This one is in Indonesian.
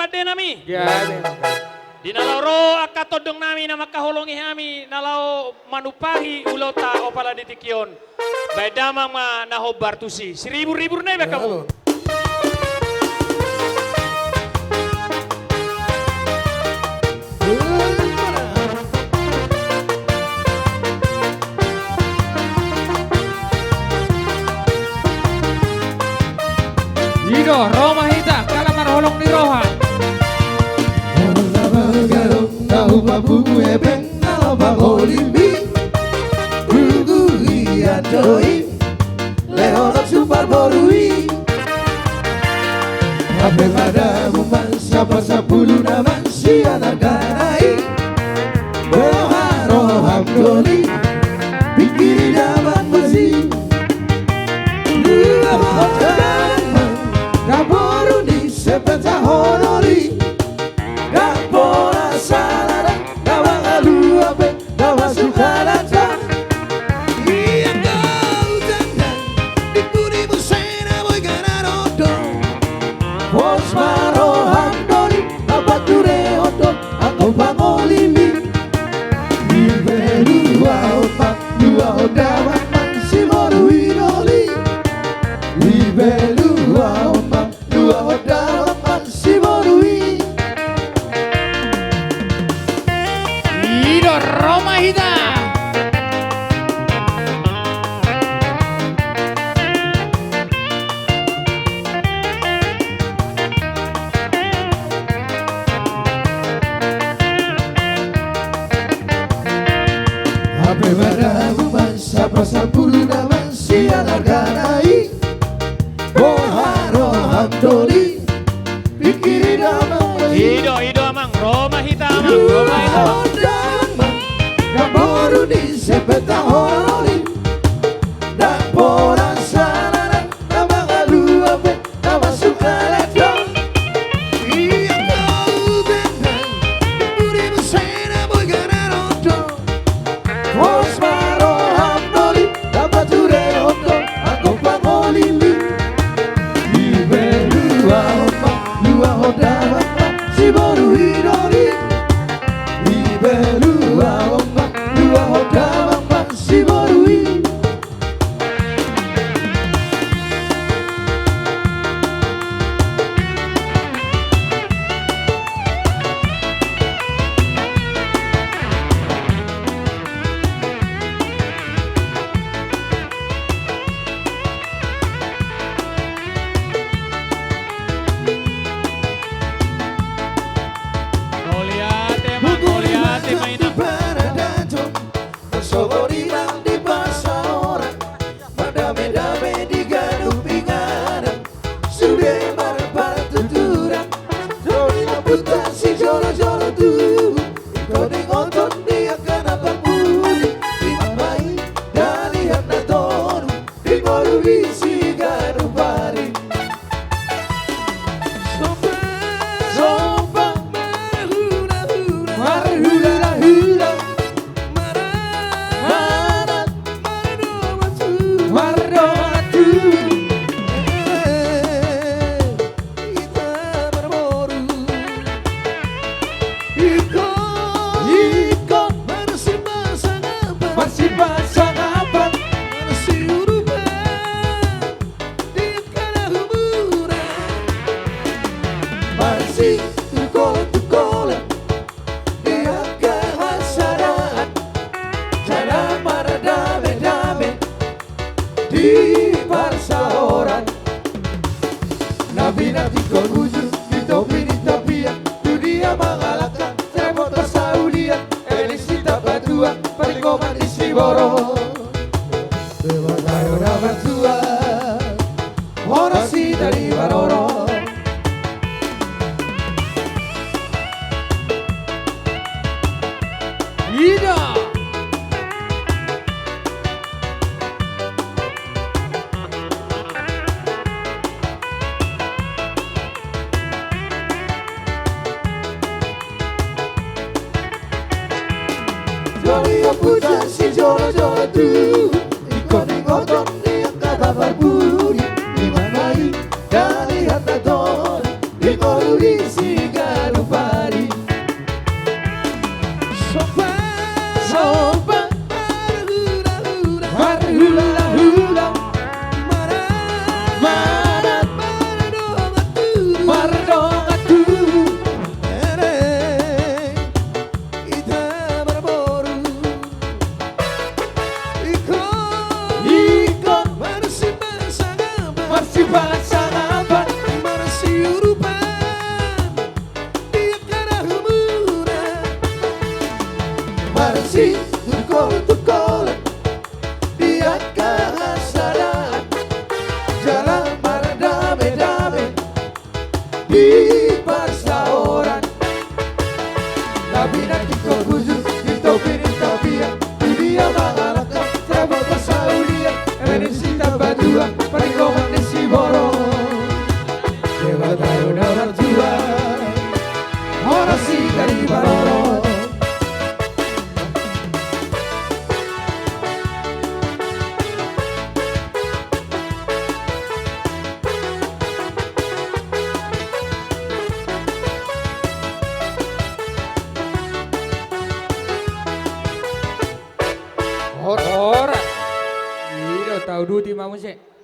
bade nami. Ya, Di nalaro akatodong nami na makahulungi kami nalau manupahi ulota o pala ditikyon. Bay damang nahobar tusi. Seribu-ribu na iba kamu. Ido, Roma hita, kalamar holong di roha. Siapa sepuluh nama si anak ganai Boharoham doli Pikir dapat masih Dua hotel Kaboru di sepeta honori Kapora salada Kawa alu ape Kawa suka datang Iya kau jangan Dikurimu sena boy ganarodo Bos maroham Abature oto Ako pangolimi Ibe dua otak Dua odawan Mansi moru idoli Ibe dua otak Dua odawan Mansi moru Ido, Roma hita. Ape padamu Siapa sepuluh nama si anak ganai Boharoham doli Pikir damai Ido amang Roma hita amang Roma hita. Kaboru di sepeta honori Dan pola salada Nama galu ape Nama suka ledong Iya kau tenang Dikurimu sena boy ganarodo Bos maroham doli Dapat ture oto Aku pangolimi Ibe dua otak Dua odawan Si boru idoli Ibe dua otak Dua odawan Si boru Goliate mainan. Soborilang di bahasa orang Madame-dame di gaduh pinganan Sudah marah tuturan Jolina putar si jolo-jolo tuh Kau ngotot dia kenapa pulih Di mamai dari handa tonu Di moru isi gaduh pari Sombang mahura-hura Mahura-hura di bahasa orang Nabi-nabi kau wujud di topi di tapian dunia mengalahkan termotor Saudia Elisita Batua Perikoman di Siboro Bewakai orang Batua Horasi dari Baroro Ido. Jolio puja si jolo-jolo tuh Ikon ngotot dia kata barburi Di manai dari harta ton Di Saudi Sigarupari Sopa Hula hula Marat Maradongatu Ita berboru Ikon Marsi Bangsangapan Marsi Urupan Dia kena humuran Marsi Tukol-tukolan Dia kehasaran Jalan berdame-dame Di persaoran Nabi nanti kau khusus Kita pilih tabian Dunia mengalahkan Travel ke Saudi Indonesia berdua Perikoman di Siborong Dewa tahu nomor dua Orang si dari Baroro Ora. Iro tahu duti mamu sih.